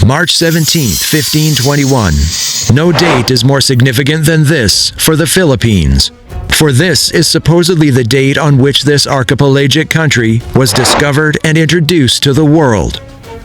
March 17, 1521. No date is more significant than this for the Philippines, for this is supposedly the date on which this archipelagic country was discovered and introduced to the world.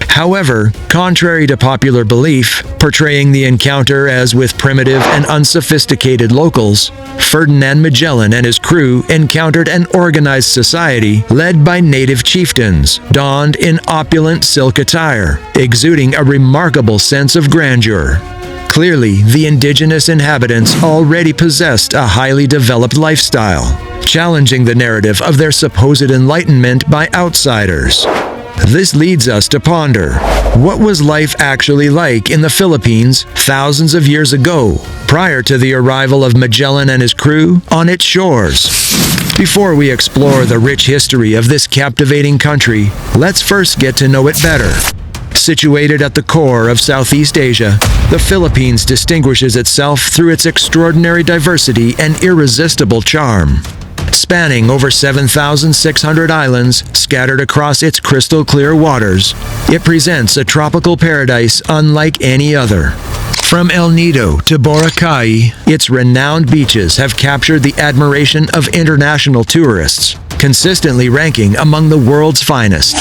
However, contrary to popular belief, portraying the encounter as with primitive and unsophisticated locals, Ferdinand Magellan and his crew encountered an organized society led by native chieftains, donned in opulent silk attire, exuding a remarkable sense of grandeur. Clearly, the indigenous inhabitants already possessed a highly developed lifestyle, challenging the narrative of their supposed enlightenment by outsiders. This leads us to ponder, what was life actually like in the Philippines thousands of years ago, prior to the arrival of Magellan and his crew on its shores? Before we explore the rich history of this captivating country, let's first get to know it better. Situated at the core of Southeast Asia, the Philippines distinguishes itself through its extraordinary diversity and irresistible charm. Spanning over 7,600 islands scattered across its crystal-clear waters, it presents a tropical paradise unlike any other. From El Nido to Boracay, its renowned beaches have captured the admiration of international tourists, consistently ranking among the world's finest.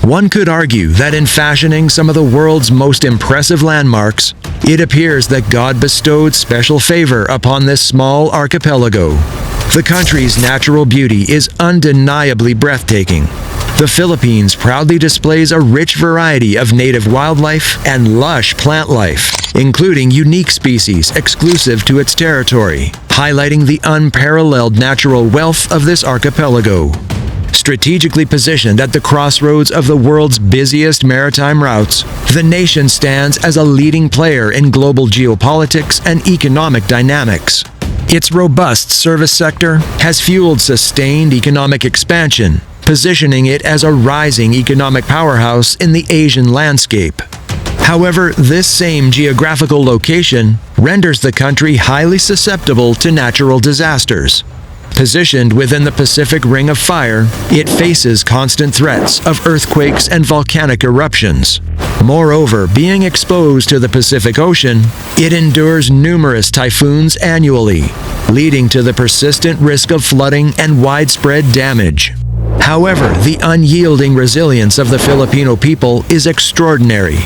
One could argue that in fashioning some of the world's most impressive landmarks, it appears that God bestowed special favor upon this small archipelago. The country's natural beauty is undeniably breathtaking. The Philippines proudly displays a rich variety of native wildlife and lush plant life, including unique species exclusive to its territory, highlighting the unparalleled natural wealth of this archipelago. Strategically positioned at the crossroads of the world's busiest maritime routes, the nation stands as a leading player in global geopolitics and economic dynamics. Its robust service sector has fueled sustained economic expansion, positioning it as a rising economic powerhouse in the Asian landscape. However, this same geographical location renders the country highly susceptible to natural disasters. Positioned within the Pacific Ring of Fire, it faces constant threats of earthquakes and volcanic eruptions. Moreover, being exposed to the Pacific Ocean, it endures numerous typhoons annually, leading to the persistent risk of flooding and widespread damage. However, the unyielding resilience of the Filipino people is extraordinary.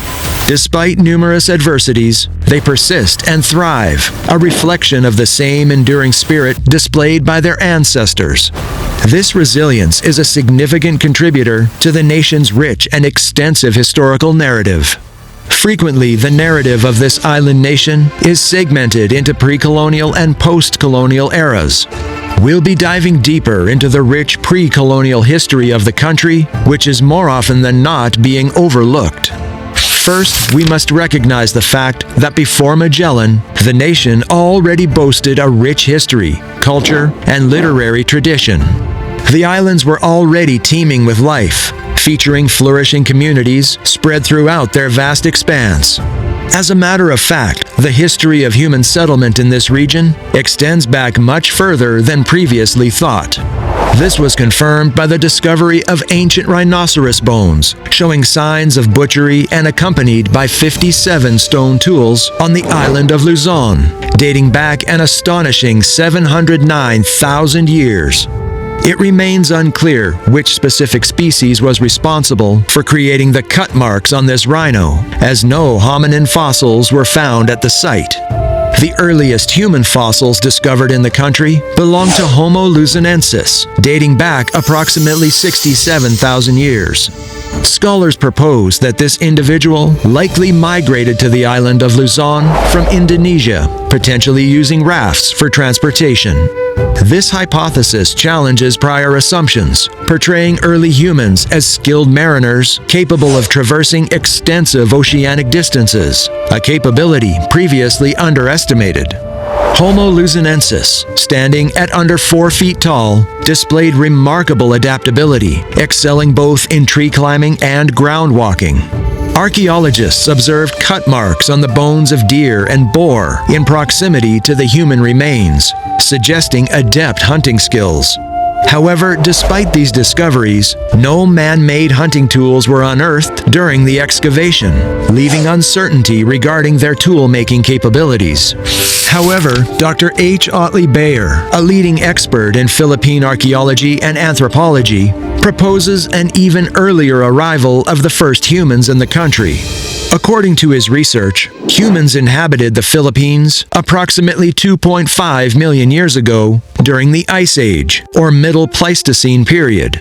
Despite numerous adversities, they persist and thrive, a reflection of the same enduring spirit displayed by their ancestors. This resilience is a significant contributor to the nation's rich and extensive historical narrative. Frequently, the narrative of this island nation is segmented into pre-colonial and post-colonial eras. We'll be diving deeper into the rich pre-colonial history of the country, which is more often than not being overlooked. First, we must recognize the fact that before Magellan, the nation already boasted a rich history, culture, and literary tradition. The islands were already teeming with life, featuring flourishing communities spread throughout their vast expanse. As a matter of fact, the history of human settlement in this region extends back much further than previously thought. This was confirmed by the discovery of ancient rhinoceros bones, showing signs of butchery and accompanied by 57 stone tools on the island of Luzon, dating back an astonishing 709,000 years. It remains unclear which specific species was responsible for creating the cut marks on this rhino, as no hominin fossils were found at the site. The earliest human fossils discovered in the country belong to Homo luzonensis, dating back approximately 67,000 years. Scholars propose that this individual likely migrated to the island of Luzon from Indonesia, potentially using rafts for transportation. This hypothesis challenges prior assumptions, portraying early humans as skilled mariners capable of traversing extensive oceanic distances, a capability previously underestimated. Homo luzonensis, standing at under 4 feet tall, displayed remarkable adaptability, excelling both in tree climbing and ground walking. Archaeologists observed cut marks on the bones of deer and boar in proximity to the human remains, suggesting adept hunting skills. However, despite these discoveries, no man-made hunting tools were unearthed during the excavation, leaving uncertainty regarding their tool-making capabilities. However, Dr. H. Otley Bayer, a leading expert in Philippine archaeology and anthropology, proposes an even earlier arrival of the first humans in the country. According to his research, humans inhabited the Philippines approximately 2.5 million years ago during the Ice Age, or Middle Pleistocene period.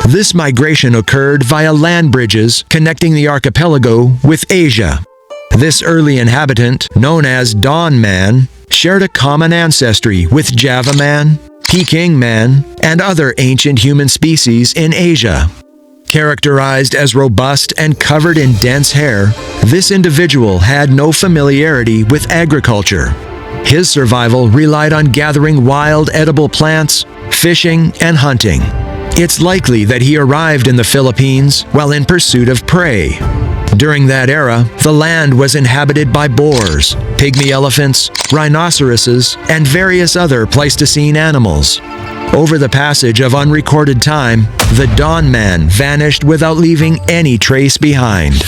This migration occurred via land bridges connecting the archipelago with Asia. This early inhabitant, known as Dawn Man, shared a common ancestry with Java Man, Peking Man, and other ancient human species in Asia. Characterized as robust and covered in dense hair, this individual had no familiarity with agriculture. His survival relied on gathering wild edible plants, fishing, and hunting. It's likely that he arrived in the Philippines while in pursuit of prey. During that era, the land was inhabited by boars, pygmy elephants, rhinoceroses, and various other Pleistocene animals. Over the passage of unrecorded time, the Dawn Man vanished without leaving any trace behind.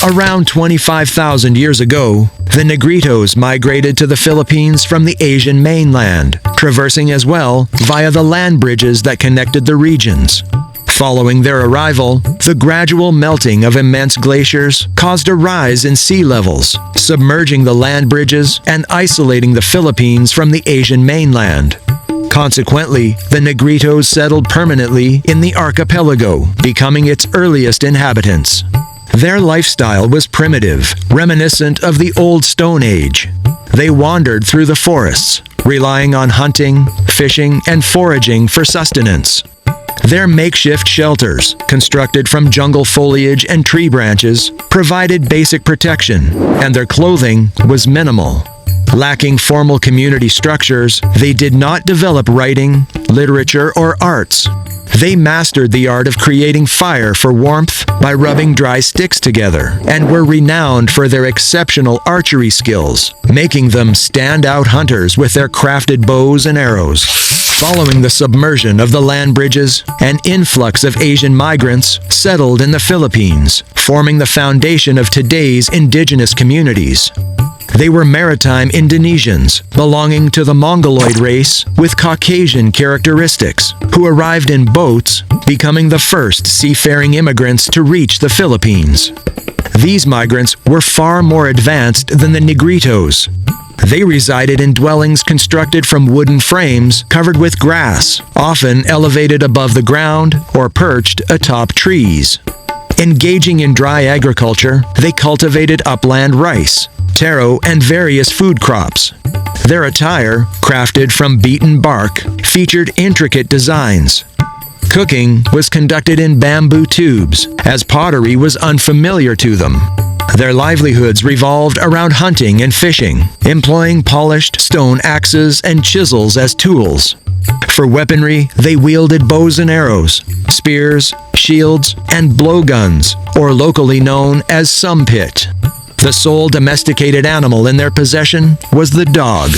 Around 25,000 years ago, the Negritos migrated to the Philippines from the Asian mainland, traversing as well via the land bridges that connected the regions. Following their arrival, the gradual melting of immense glaciers caused a rise in sea levels, submerging the land bridges and isolating the Philippines from the Asian mainland. Consequently, the Negritos settled permanently in the archipelago, becoming its earliest inhabitants. Their lifestyle was primitive, reminiscent of the Old Stone Age. They wandered through the forests, relying on hunting, fishing, and foraging for sustenance. Their makeshift shelters, constructed from jungle foliage and tree branches, provided basic protection, and their clothing was minimal. Lacking formal community structures, they did not develop writing, literature, or arts. They mastered the art of creating fire for warmth by rubbing dry sticks together, and were renowned for their exceptional archery skills, making them standout hunters with their crafted bows and arrows. Following the submersion of the land bridges, an influx of Asian migrants settled in the Philippines, forming the foundation of today's indigenous communities. They were maritime Indonesians, belonging to the Mongoloid race with Caucasian characteristics, who arrived in boats, becoming the first seafaring immigrants to reach the Philippines. These migrants were far more advanced than the Negritos. They resided in dwellings constructed from wooden frames covered with grass, often elevated above the ground or perched atop trees. Engaging in dry agriculture, they cultivated upland rice, taro, and various food crops. Their attire, crafted from beaten bark, featured intricate designs. Cooking was conducted in bamboo tubes, as pottery was unfamiliar to them. Their livelihoods revolved around hunting and fishing, employing polished stone axes and chisels as tools. For weaponry, they wielded bows and arrows, spears, shields, and blowguns, or locally known as sumpit. The sole domesticated animal in their possession was the dog.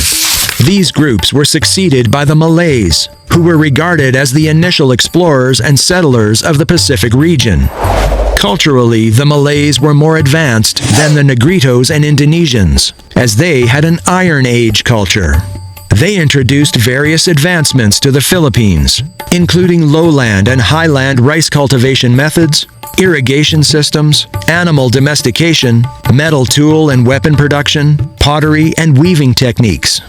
These groups were succeeded by the Malays, who were regarded as the initial explorers and settlers of the Pacific region. Culturally, the Malays were more advanced than the Negritos and Indonesians, as they had an Iron Age culture. They introduced various advancements to the Philippines, including lowland and highland rice cultivation methods, irrigation systems, animal domestication, metal tool and weapon production, pottery, and weaving techniques.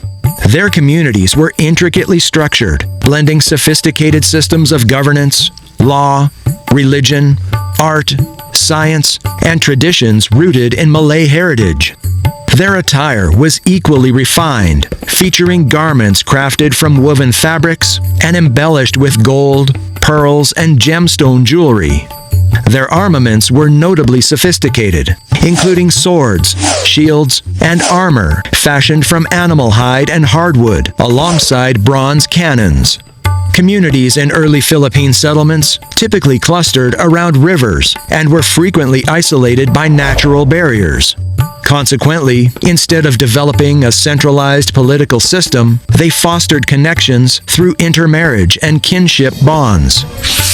Their communities were intricately structured, blending sophisticated systems of governance, law, religion, art, science, and traditions rooted in Malay heritage. Their attire was equally refined, featuring garments crafted from woven fabrics and embellished with gold, pearls, and gemstone jewelry. Their armaments were notably sophisticated, including swords, shields, and armor fashioned from animal hide and hardwood, alongside bronze cannons. Communities in early Philippine settlements typically clustered around rivers and were frequently isolated by natural barriers. Consequently, instead of developing a centralized political system, they fostered connections through intermarriage and kinship bonds.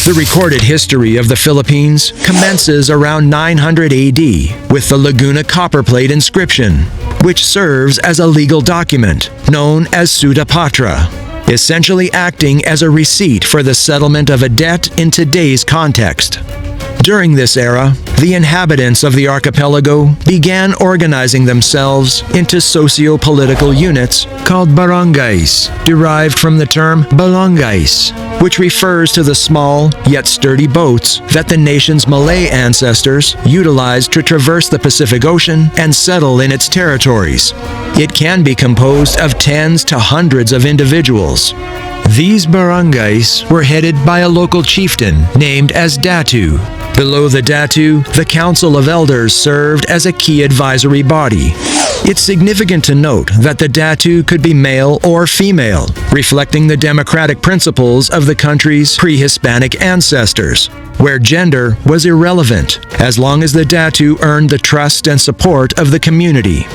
The recorded history of the Philippines commences around 900 AD with the Laguna copperplate inscription, which serves as a legal document known as Suda Patra, essentially acting as a receipt for the settlement of a debt in today's context. During this era, the inhabitants of the archipelago began organizing themselves into socio-political units called barangays, derived from the term balangays, which refers to the small yet sturdy boats that the nation's Malay ancestors utilized to traverse the Pacific Ocean and settle in its territories. It can be composed of tens to hundreds of individuals. These barangays were headed by a local chieftain named as Datu. Below the Datu, the Council of Elders served as a key advisory body. It's significant to note that the Datu could be male or female, reflecting the democratic principles of the country's pre-Hispanic ancestors, where gender was irrelevant as long as the Datu earned the trust and support of the community.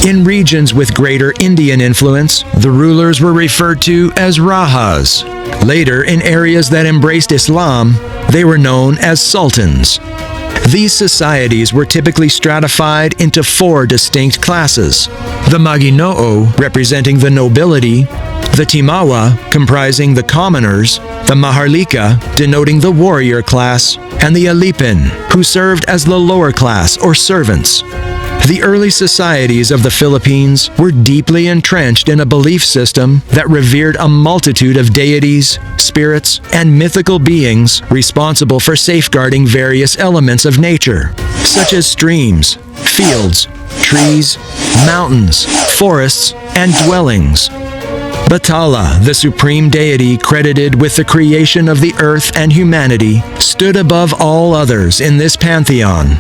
In regions with greater Indian influence, the rulers were referred to as Rajas. Later, in areas that embraced Islam, they were known as sultans. These societies were typically stratified into four distinct classes: the Maginoo, representing the nobility; the Timawa, comprising the commoners; the Maharlika, denoting the warrior class; and the Alipin, who served as the lower class or servants. The early societies of the Philippines were deeply entrenched in a belief system that revered a multitude of deities, spirits, and mythical beings responsible for safeguarding various elements of nature, such as streams, fields, trees, mountains, forests, and dwellings. Bathala, the supreme deity credited with the creation of the earth and humanity, stood above all others in this pantheon.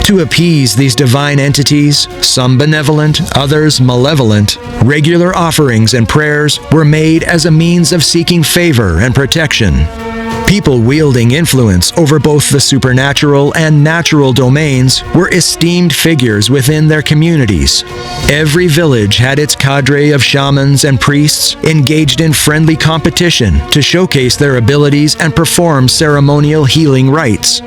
To appease these divine entities, some benevolent, others malevolent, regular offerings and prayers were made as a means of seeking favor and protection. People wielding influence over both the supernatural and natural domains were esteemed figures within their communities. Every village had its cadre of shamans and priests engaged in friendly competition to showcase their abilities and perform ceremonial healing rites.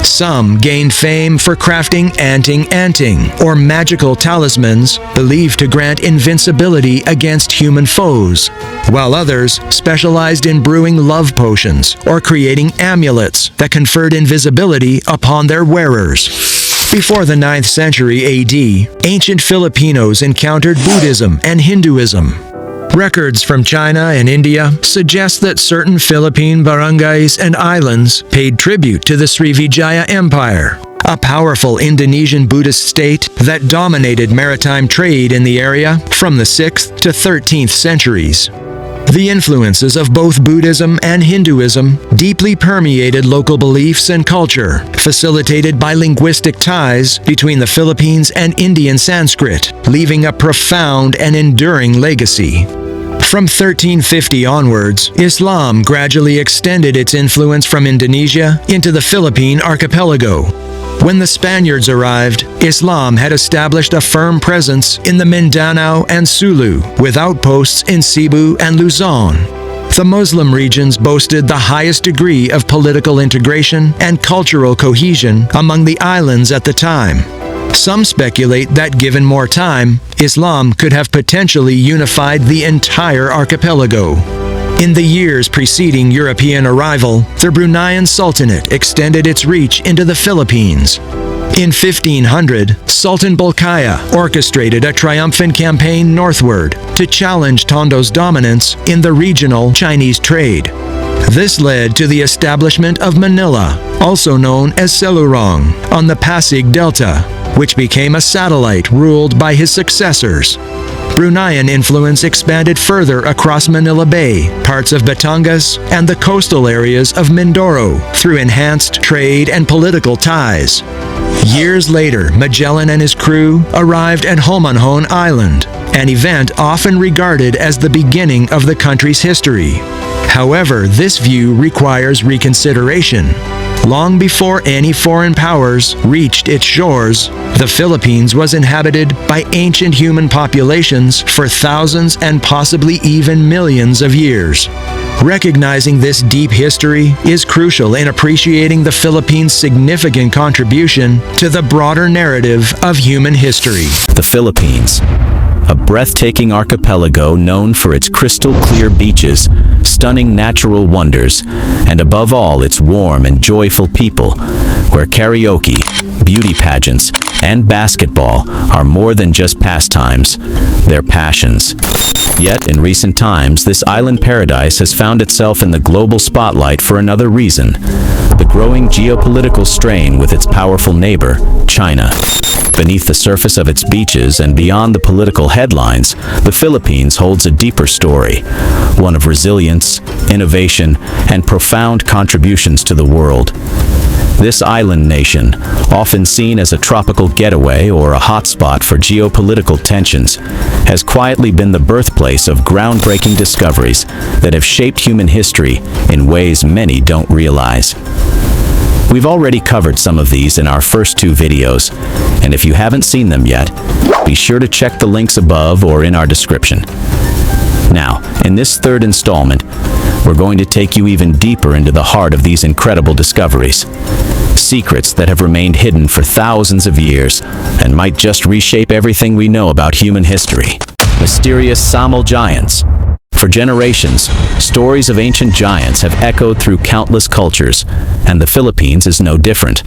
Some gained fame for crafting anting, or magical talismans believed to grant invincibility against human foes, while others specialized in brewing love potions or creating amulets that conferred invisibility upon their wearers. Before the 9th century AD, ancient Filipinos encountered Buddhism and Hinduism. Records from China and India suggest that certain Philippine barangays and islands paid tribute to the Srivijaya Empire, a powerful Indonesian Buddhist state that dominated maritime trade in the area from the 6th to 13th centuries. The influences of both Buddhism and Hinduism deeply permeated local beliefs and culture, facilitated by linguistic ties between the Philippines and Indian Sanskrit, leaving a profound and enduring legacy. From 1350 onwards, Islam gradually extended its influence from Indonesia into the Philippine archipelago. When the Spaniards arrived, Islam had established a firm presence in the Mindanao and Sulu, with outposts in Cebu and Luzon. The Muslim regions boasted the highest degree of political integration and cultural cohesion among the islands at the time. Some speculate that given more time, Islam could have potentially unified the entire archipelago. In the years preceding European arrival, the Bruneian Sultanate extended its reach into the Philippines. In 1500, Sultan Bolkiah orchestrated a triumphant campaign northward to challenge Tondo's dominance in the regional Chinese trade. This led to the establishment of Manila, also known as Selurong, on the Pasig Delta, which became a satellite ruled by his successors. Bruneian influence expanded further across Manila Bay, parts of Batangas, and the coastal areas of Mindoro through enhanced trade and political ties. Years later, Magellan and his crew arrived at Homanhon Island, an event often regarded as the beginning of the country's history. However, this view requires reconsideration. Long before any foreign powers reached its shores, the Philippines was inhabited by ancient human populations for thousands and possibly even millions of years. Recognizing this deep history is crucial in appreciating the Philippines' significant contribution to the broader narrative of human history. The Philippines, a breathtaking archipelago known for its crystal-clear beaches, stunning natural wonders, and above all its warm and joyful people, where karaoke, beauty pageants, and basketball are more than just pastimes, they're passions. Yet, in recent times, this island paradise has found itself in the global spotlight for another reason: the growing geopolitical strain with its powerful neighbor, China. Beneath the surface of its beaches and beyond the political headlines, the Philippines holds a deeper story, one of resilience, innovation, and profound contributions to the world. This island nation, often seen as a tropical getaway or a hotspot for geopolitical tensions, has quietly been the birthplace of groundbreaking discoveries that have shaped human history in ways many don't realize. We've already covered some of these in our first two videos, and if you haven't seen them yet, be sure to check the links above or in our description. Now, in this third installment, we're going to take you even deeper into the heart of these incredible discoveries. Secrets that have remained hidden for thousands of years and might just reshape everything we know about human history. Mysterious Samal giants. For generations, stories of ancient giants have echoed through countless cultures, and the Philippines is no different.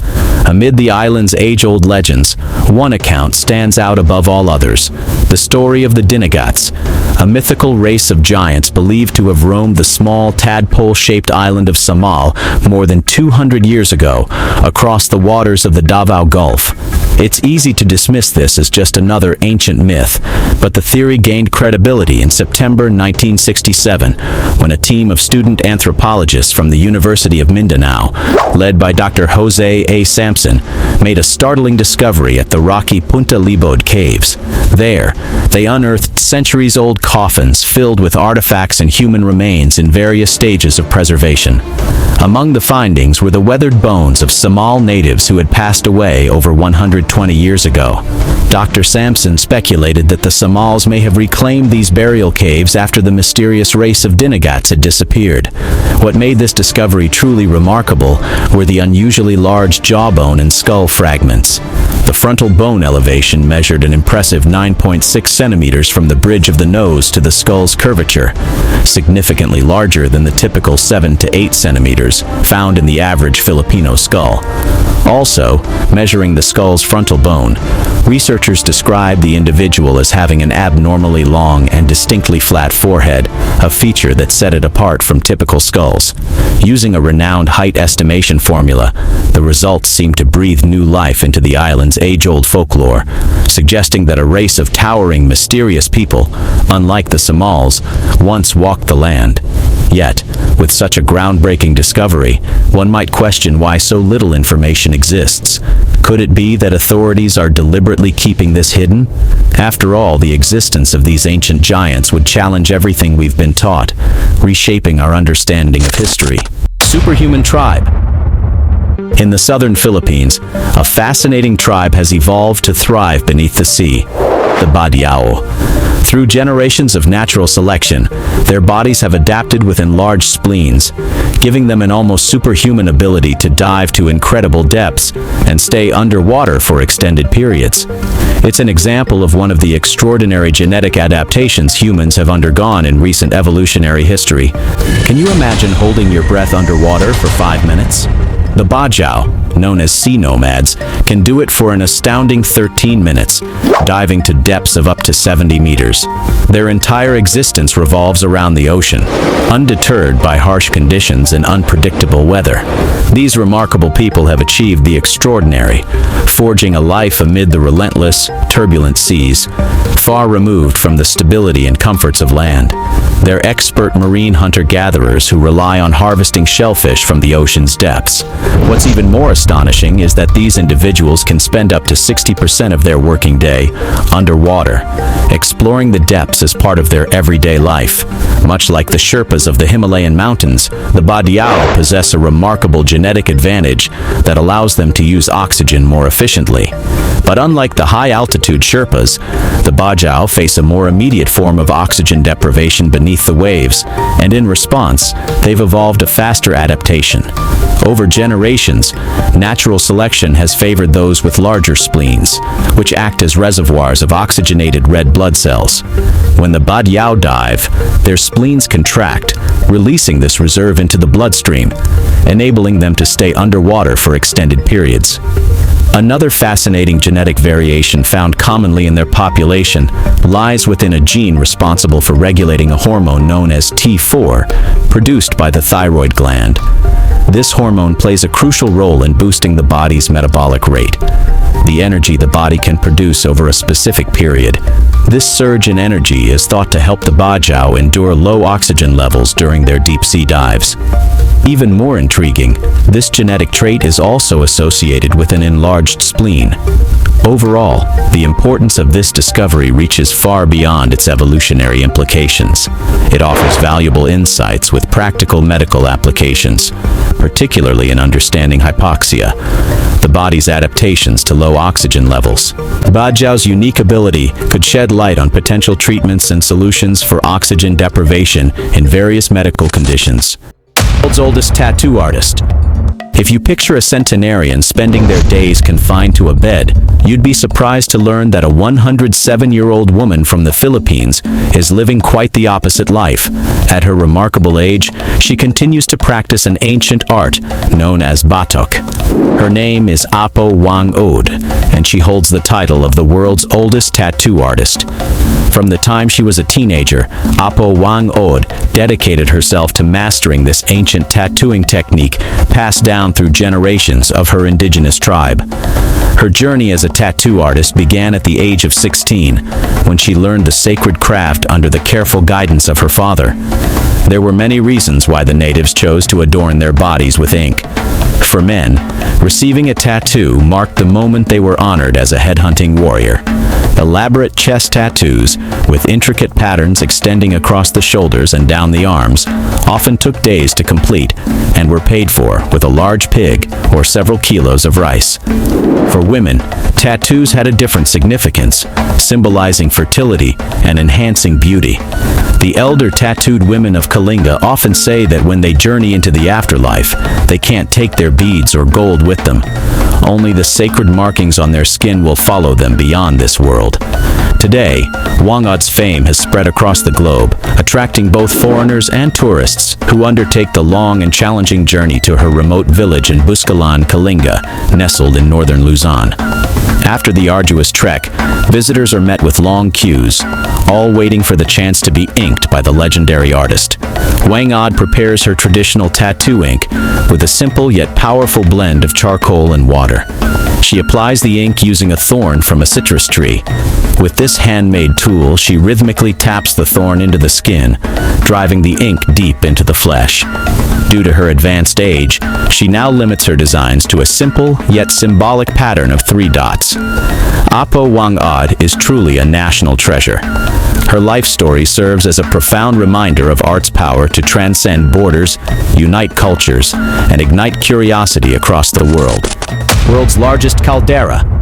Amid the island's age-old legends, one account stands out above all others: the story of the Dinagats, a mythical race of giants believed to have roamed the small tadpole-shaped island of Samal more than 200 years ago, across the waters of the Davao Gulf. It's easy to dismiss this as just another ancient myth, but the theory gained credibility in September 1967, when a team of student anthropologists from the University of Mindanao, led by Dr. Jose A. Sampson, made a startling discovery at the rocky Punta Libod caves. There, they unearthed centuries-old coffins filled with artifacts and human remains in various stages of preservation. Among the findings were the weathered bones of Samal natives who had passed away over 120 years ago. Dr. Sampson speculated that the Samals may have reclaimed these burial caves after the mysterious race of Dinagats had disappeared. What made this discovery truly remarkable were the unusually large jawbone and skull fragments. The frontal bone elevation measured an impressive 9.6 centimeters from the bridge of the nose to the skull's curvature, significantly larger than the typical 7 to 8 centimeters found in the average Filipino skull. Also, measuring the skull's frontal bone, researchers described the individual as having an abnormally long and distinctly flat forehead, a feature that set it apart from typical skulls. Using a renowned height estimation formula, the results seemed to breathe new life into the island's age-old folklore, suggesting that a race of towering, mysterious people, unlike the Samals, once walked the land. Yet, with such a groundbreaking discovery, one might question why so little information exists. Could it be that authorities are deliberately keeping this hidden? After all, the existence of these ancient giants would challenge everything we've been taught, reshaping our understanding of history. Superhuman tribe. In the southern Philippines, a fascinating tribe has evolved to thrive beneath the sea, the Badiao. Through generations of natural selection, their bodies have adapted with enlarged spleens, giving them an almost superhuman ability to dive to incredible depths and stay underwater for extended periods. It's an example of one of the extraordinary genetic adaptations humans have undergone in recent evolutionary history. Can you imagine holding your breath underwater for 5 minutes? The Bajau, known as sea nomads, can do it for an astounding 13 minutes, diving to depths of up to 70 meters. Their entire existence revolves around the ocean, undeterred by harsh conditions and unpredictable weather. These remarkable people have achieved the extraordinary, forging a life amid the relentless, turbulent seas, far removed from the stability and comforts of land. They're expert marine hunter-gatherers who rely on harvesting shellfish from the ocean's depths. What's even more astonishing is that these individuals can spend up to 60% of their working day underwater, exploring the depths as part of their everyday life. Much like the Sherpas of the Himalayan mountains, the Badiao possess a remarkable genetic advantage that allows them to use oxygen more efficiently. But unlike the high-altitude Sherpas, the Badiao face a more immediate form of oxygen deprivation beneath the waves, and in response, they've evolved a faster adaptation. Over generations, natural selection has favored those with larger spleens, which act as reservoirs of oxygenated red blood cells. When the Badiao dive, their spleens contract, releasing this reserve into the bloodstream, enabling them to stay underwater for extended periods. Another fascinating genetic variation found commonly in their population lies within a gene responsible for regulating a hormone known as T4, produced by the thyroid gland. This hormone plays a crucial role in boosting the body's metabolic rate, the energy the body can produce over a specific period. This surge in energy is thought to help the Badiao endure low oxygen levels during their deep-sea dives. Even more intriguing, this genetic trait is also associated with an enlarged spleen. Overall, the importance of this discovery reaches far beyond its evolutionary implications. It offers valuable insights with practical medical applications, particularly in understanding hypoxia, the body's adaptations to low oxygen levels. Badiao's unique ability could shed light on potential treatments and solutions for oxygen deprivation in various medical conditions. World's oldest tattoo artist. If you picture a centenarian spending their days confined to a bed, you'd be surprised to learn that a 107-year-old woman from the Philippines is living quite the opposite life. At her remarkable age, she continues to practice an ancient art known as batok. Her name is Apo Wang-Od, and she holds the title of the world's oldest tattoo artist. From the time she was a teenager, Apo Wang-Od dedicated herself to mastering this ancient tattooing technique passed down through generations of her indigenous tribe. Her journey as a tattoo artist began at the age of 16, when she learned the sacred craft under the careful guidance of her father. There were many reasons why the natives chose to adorn their bodies with ink. For men, receiving a tattoo marked the moment they were honored as a headhunting warrior. Elaborate chest tattoos, with intricate patterns extending across the shoulders and down the arms, often took days to complete and were paid for with a large pig or several kilos of rice. For women, tattoos had a different significance, symbolizing fertility and enhancing beauty. The elder tattooed women of Kalinga often say that when they journey into the afterlife, they can't take their beads or gold with them. Only the sacred markings on their skin will follow them beyond this world. Today, Wang-Od's fame has spread across the globe, attracting both foreigners and tourists who undertake the long and challenging journey to her remote village in Buskalan, Kalinga, nestled in northern Luzon. After the arduous trek, visitors are met with long queues, all waiting for the chance to be inked by the legendary artist. Wang-Od prepares her traditional tattoo ink with a simple yet powerful blend of charcoal and water. She applies the ink using a thorn from a citrus tree. With this handmade tool, she rhythmically taps the thorn into the skin, driving the ink deep into the flesh. Due to her advanced age, she now limits her designs to a simple yet symbolic pattern of 3 dots. Apo Wang-Od is truly a national treasure. Her life story serves as a profound reminder of art's power to transcend borders, unite cultures, and ignite curiosity across the world. World's largest caldera.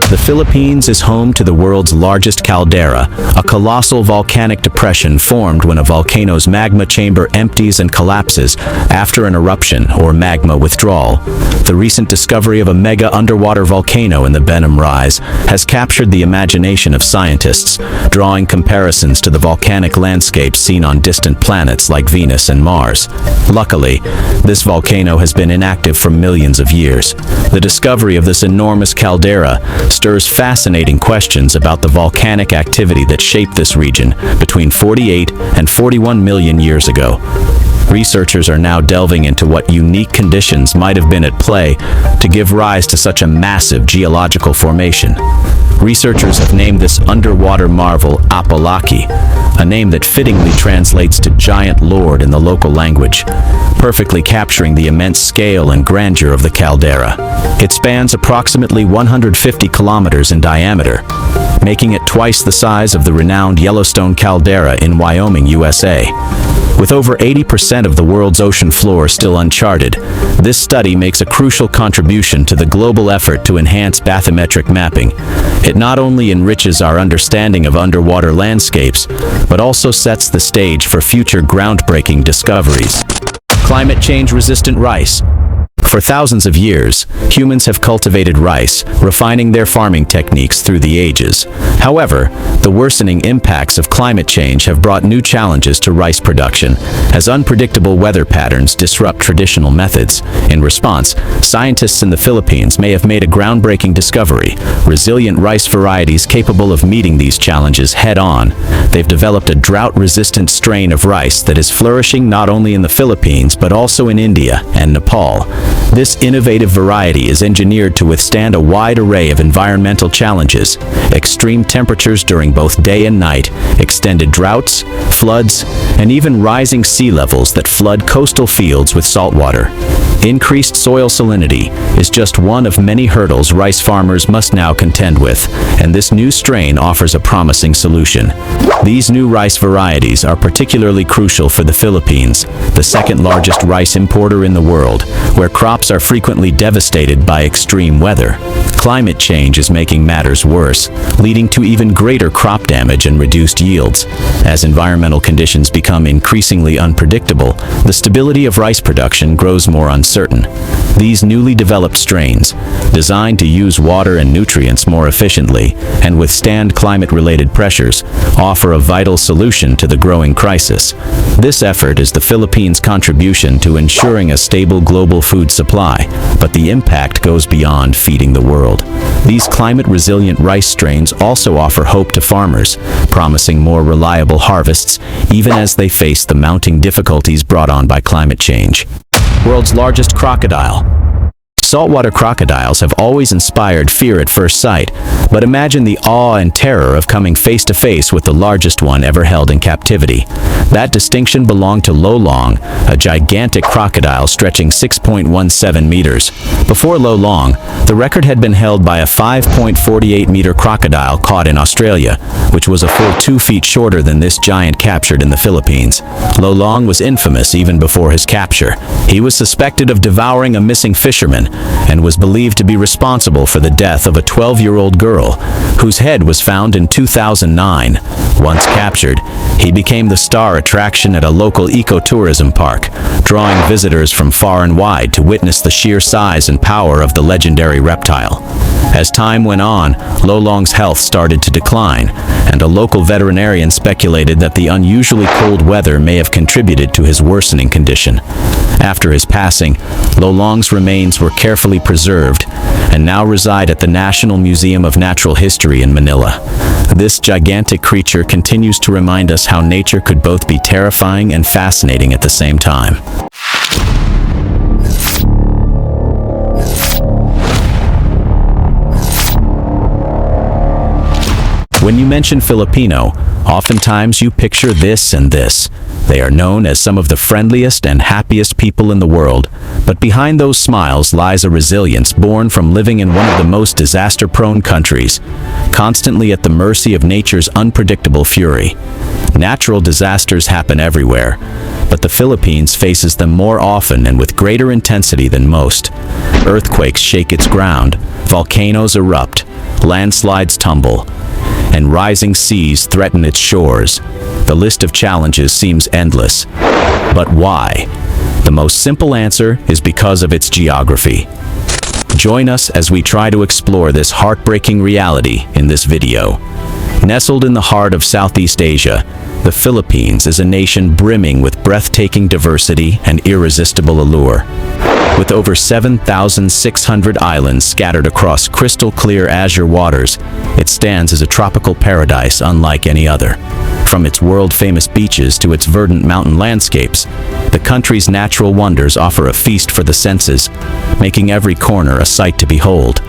The Philippines is home to the world's largest caldera, a colossal volcanic depression formed when a volcano's magma chamber empties and collapses after an eruption or magma withdrawal. The recent discovery of a mega underwater volcano in the Benham Rise has captured the imagination of scientists, drawing comparisons to the volcanic landscapes seen on distant planets like Venus and Mars. Luckily, this volcano has been inactive for millions of years. The discovery of this enormous caldera stirs fascinating questions about the volcanic activity that shaped this region between 48 and 41 million years ago. Researchers are now delving into what unique conditions might have been at play to give rise to such a massive geological formation. Researchers have named this underwater marvel Apalaki, a name that fittingly translates to giant lord in the local language, perfectly capturing the immense scale and grandeur of the caldera. It spans approximately 150 kilometers in diameter, making it twice the size of the renowned Yellowstone caldera in Wyoming, USA. With over 80% of the world's ocean floor still uncharted, this study makes a crucial contribution to the global effort to enhance bathymetric mapping. It not only enriches our understanding of underwater landscapes, but also sets the stage for future groundbreaking discoveries. Climate change-resistant rice. For thousands of years, humans have cultivated rice, refining their farming techniques through the ages. However, the worsening impacts of climate change have brought new challenges to rice production, as unpredictable weather patterns disrupt traditional methods. In response, scientists in the Philippines may have made a groundbreaking discovery: resilient rice varieties capable of meeting these challenges head-on. They've developed a drought-resistant strain of rice that is flourishing not only in the Philippines but also in India and Nepal. This innovative variety is engineered to withstand a wide array of environmental challenges: extreme temperatures during both day and night, extended droughts, floods, and even rising sea levels that flood coastal fields with saltwater. Increased soil salinity is just one of many hurdles rice farmers must now contend with, and this new strain offers a promising solution. These new rice varieties are particularly crucial for the Philippines, the second largest rice importer in the world, where crops are frequently devastated by extreme weather. Climate change is making matters worse, leading to even greater crop damage and reduced yields. As environmental conditions become increasingly unpredictable, the stability of rice production grows more uncertain. These newly developed strains, designed to use water and nutrients more efficiently and withstand climate-related pressures, offer a vital solution to the growing crisis. This effort is the Philippines' contribution to ensuring a stable global food supply, but the impact goes beyond feeding the world. These climate-resilient rice strains also offer hope to farmers, promising more reliable harvests even as they face the mounting difficulties brought on by climate change. World's largest crocodile. Saltwater crocodiles have always inspired fear at first sight, but imagine the awe and terror of coming face to face with the largest one ever held in captivity. That distinction belonged to Lo Long, a gigantic crocodile stretching 6.17 meters. Before Lo Long, the record had been held by a 5.48-meter crocodile caught in Australia, which was a full 2 feet shorter than this giant captured in the Philippines. Lo Long was infamous even before his capture. He was suspected of devouring a missing fisherman and was believed to be responsible for the death of a 12-year-old girl, whose head was found in 2009. Once captured, he became the star attraction at a local ecotourism park, drawing visitors from far and wide to witness the sheer size and power of the legendary reptile. As time went on, Lo Long's health started to decline, and a local veterinarian speculated that the unusually cold weather may have contributed to his worsening condition. After his passing, Lo Long's remains were carefully preserved and now reside at the National Museum of Natural History in Manila. This gigantic creature continues to remind us how nature could both be terrifying and fascinating at the same time. When you mention Filipino, oftentimes you picture this and this. They are known as some of the friendliest and happiest people in the world, but behind those smiles lies a resilience born from living in one of the most disaster-prone countries, constantly at the mercy of nature's unpredictable fury. Natural disasters happen everywhere, but the Philippines faces them more often and with greater intensity than most. Earthquakes shake its ground, volcanoes erupt, landslides tumble, and rising seas threaten its shores. The list of challenges seems endless. But why? The most simple answer is because of its geography. Join us as we try to explore this heartbreaking reality in this video. Nestled in the heart of Southeast Asia, the Philippines is a nation brimming with breathtaking diversity and irresistible allure. With over 7,600 islands scattered across crystal-clear azure waters, it stands as a tropical paradise unlike any other. From its world-famous beaches to its verdant mountain landscapes, the country's natural wonders offer a feast for the senses, making every corner a sight to behold.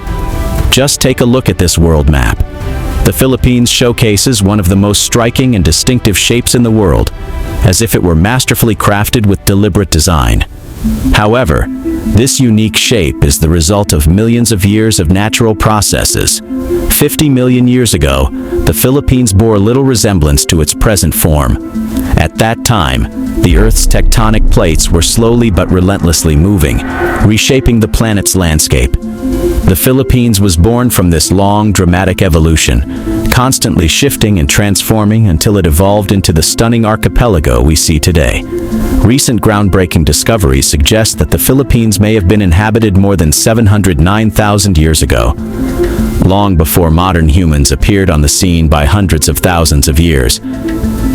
Just take a look at this world map. The Philippines showcases one of the most striking and distinctive shapes in the world, as if it were masterfully crafted with deliberate design. However, this unique shape is the result of millions of years of natural processes. 50 million years ago, the Philippines bore little resemblance to its present form. At that time, the Earth's tectonic plates were slowly but relentlessly moving, reshaping the planet's landscape. The Philippines was born from this long, dramatic evolution, constantly shifting and transforming until it evolved into the stunning archipelago we see today. Recent groundbreaking discoveries suggest that the Philippines may have been inhabited more than 709,000 years ago, long before modern humans appeared on the scene by hundreds of thousands of years.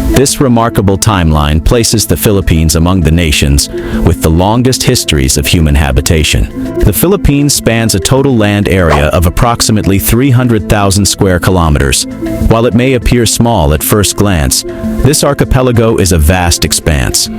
This remarkable timeline places the Philippines among the nations with the longest histories of human habitation. The Philippines spans a total land area of approximately 300,000 square kilometers. While it may appear small at first glance, this archipelago is a vast expanse.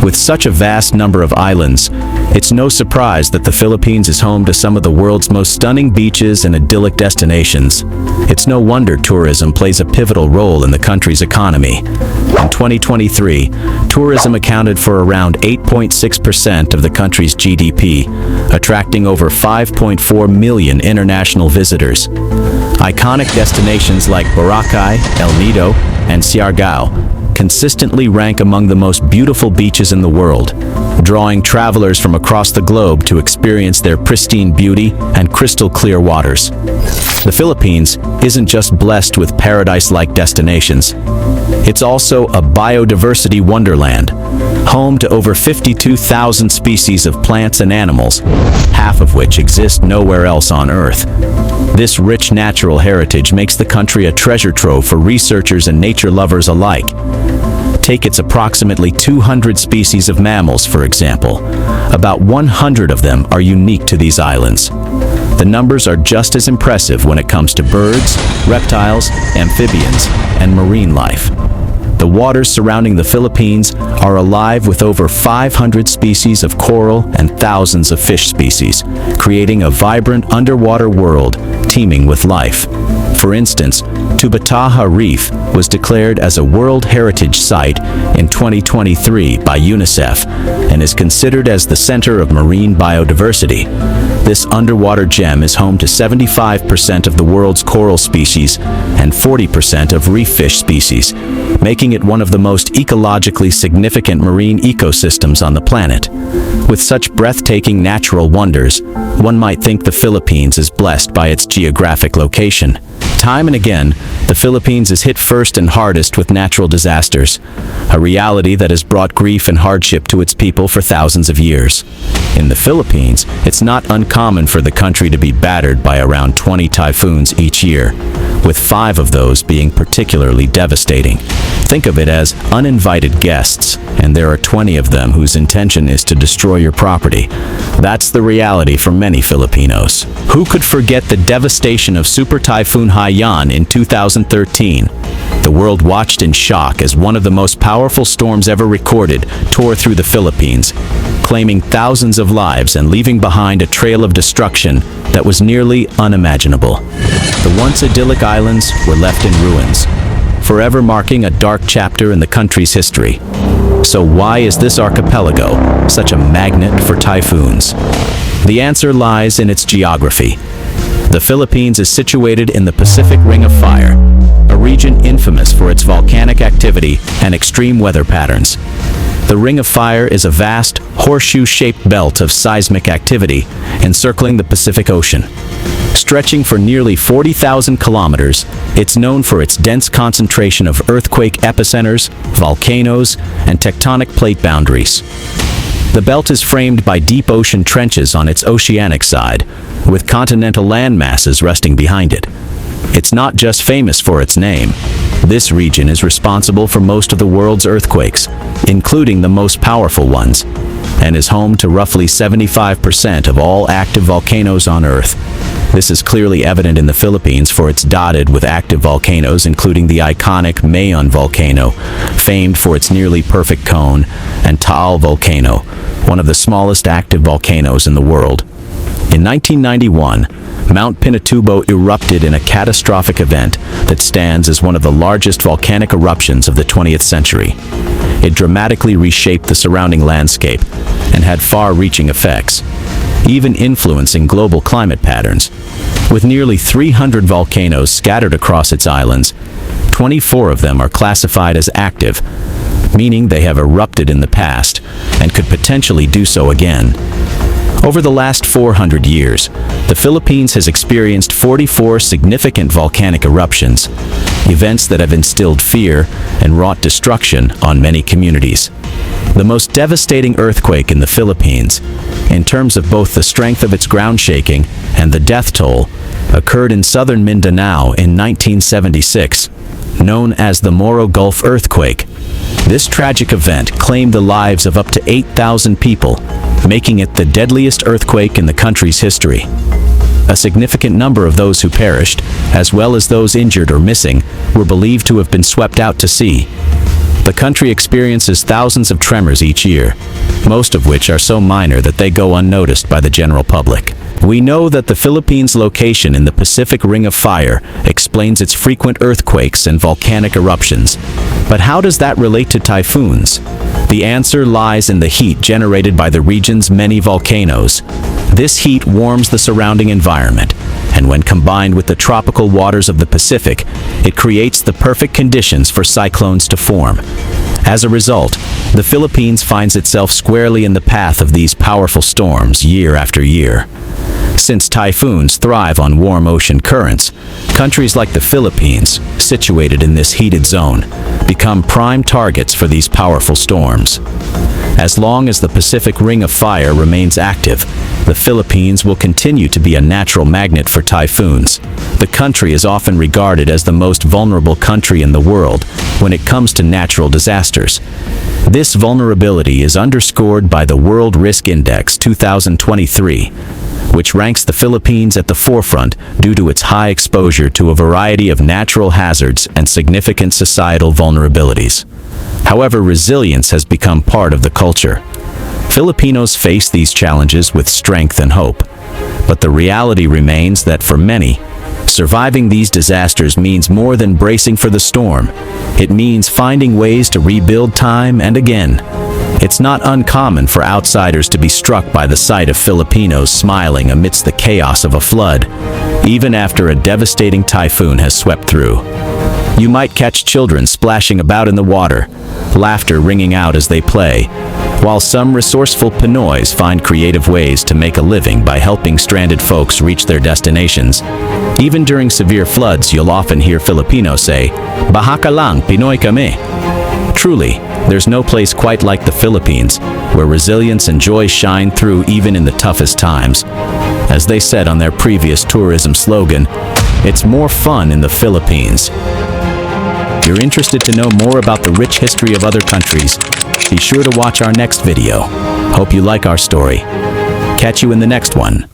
With such a vast number of islands, it's no surprise that the Philippines is home to some of the world's most stunning beaches and idyllic destinations. It's no wonder tourism plays a pivotal role in the country's economy. In 2023, tourism accounted for around 8.6% of the country's GDP, attracting over 5.4 million international visitors. Iconic destinations like Boracay, El Nido, and Siargao consistently rank among the most beautiful beaches in the world, drawing travelers from across the globe to experience their pristine beauty and crystal-clear waters. The Philippines isn't just blessed with paradise-like destinations. It's also a biodiversity wonderland, home to over 52,000 species of plants and animals, half of which exist nowhere else on Earth. This rich natural heritage makes the country a treasure trove for researchers and nature lovers alike. Take its approximately 200 species of mammals, for example. About 100 of them are unique to these islands. The numbers are just as impressive when it comes to birds, reptiles, amphibians, and marine life. The waters surrounding the Philippines are alive with over 500 species of coral and thousands of fish species, creating a vibrant underwater world teeming with life. For instance, Tubataha Reef was declared as a World Heritage Site in 2023 by UNICEF and is considered as the center of marine biodiversity. This underwater gem is home to 75% of the world's coral species and 40% of reef fish species, making it one of the most ecologically significant marine ecosystems on the planet. With such breathtaking natural wonders, one might think the Philippines is blessed by its geographic location. Time and again, the Philippines is hit first and hardest with natural disasters, a reality that has brought grief and hardship to its people for thousands of years. In the Philippines, it's not uncommon for the country to be battered by around 20 typhoons each year, with 5 of those being particularly devastating. Think of it as uninvited guests, and there are 20 of them whose intention is to destroy your property. That's the reality for many Filipinos. Who could forget the devastation of Super Typhoon Haiyan in 2013? The world watched in shock as one of the most powerful storms ever recorded tore through the Philippines, claiming thousands of lives and leaving behind a trail of destruction that was nearly unimaginable. The once idyllic islands were left in ruins, forever marking a dark chapter in the country's history. So why is this archipelago such a magnet for typhoons? The answer lies in its geography. The Philippines is situated in the Pacific Ring of Fire, a region infamous for its volcanic activity and extreme weather patterns. The Ring of Fire is a vast, horseshoe-shaped belt of seismic activity encircling the Pacific Ocean. Stretching for nearly 40,000 kilometers, it's known for its dense concentration of earthquake epicenters, volcanoes, and tectonic plate boundaries. The belt is framed by deep ocean trenches on its oceanic side, with continental land masses resting behind it. It's not just famous for its name. This region is responsible for most of the world's earthquakes, including the most powerful ones, and is home to roughly 75% of all active volcanoes on Earth. This is clearly evident in the Philippines, for it's dotted with active volcanoes, including the iconic Mayon volcano, famed for its nearly perfect cone, and Taal volcano, one of the smallest active volcanoes in the world. In 1991, Mount Pinatubo erupted in a catastrophic event that stands as one of the largest volcanic eruptions of the 20th century. It dramatically reshaped the surrounding landscape, and had far-reaching effects, even influencing global climate patterns. With nearly 300 volcanoes scattered across its islands, 24 of them are classified as active, meaning they have erupted in the past and could potentially do so again. Over the last 400 years, the Philippines has experienced 44 significant volcanic eruptions, events that have instilled fear and wrought destruction on many communities. The most devastating earthquake in the Philippines, in terms of both the strength of its ground shaking and the death toll, occurred in southern Mindanao in 1976, known as the Moro Gulf earthquake. This tragic event claimed the lives of up to 8,000 people, making it the deadliest earthquake in the country's history. A significant number of those who perished, as well as those injured or missing, were believed to have been swept out to sea. The country experiences thousands of tremors each year, most of which are so minor that they go unnoticed by the general public. We know that the Philippines' location in the Pacific Ring of Fire explains its frequent earthquakes and volcanic eruptions. But how does that relate to typhoons? The answer lies in the heat generated by the region's many volcanoes. This heat warms the surrounding environment, and when combined with the tropical waters of the Pacific, it creates the perfect conditions for cyclones to form. As a result, the Philippines finds itself squarely in the path of these powerful storms year after year. Since typhoons thrive on warm ocean currents, countries like the Philippines, situated in this heated zone, become prime targets for these powerful storms. As long as the Pacific Ring of Fire remains active, the Philippines will continue to be a natural magnet for typhoons. The country is often regarded as the most vulnerable country in the world when it comes to natural disasters. This vulnerability is underscored by the World Risk Index 2023, which ranks the Philippines at the forefront due to its high exposure to a variety of natural hazards and significant societal vulnerabilities. However, resilience has become part of the culture. Filipinos face these challenges with strength and hope, but the reality remains that for many, surviving these disasters means more than bracing for the storm. It means finding ways to rebuild time and again. It's not uncommon for outsiders to be struck by the sight of Filipinos smiling amidst the chaos of a flood, even after a devastating typhoon has swept through. You might catch children splashing about in the water, laughter ringing out as they play, while some resourceful Pinoys find creative ways to make a living by helping stranded folks reach their destinations. Even during severe floods, you'll often hear Filipinos say, "Baha ka lang, Pinoy kami." Truly, there's no place quite like the Philippines, where resilience and joy shine through even in the toughest times. As they said on their previous tourism slogan, "It's more fun in the Philippines." If you're interested to know more about the rich history of other countries, be sure to watch our next video. Hope you like our story. Catch you in the next one.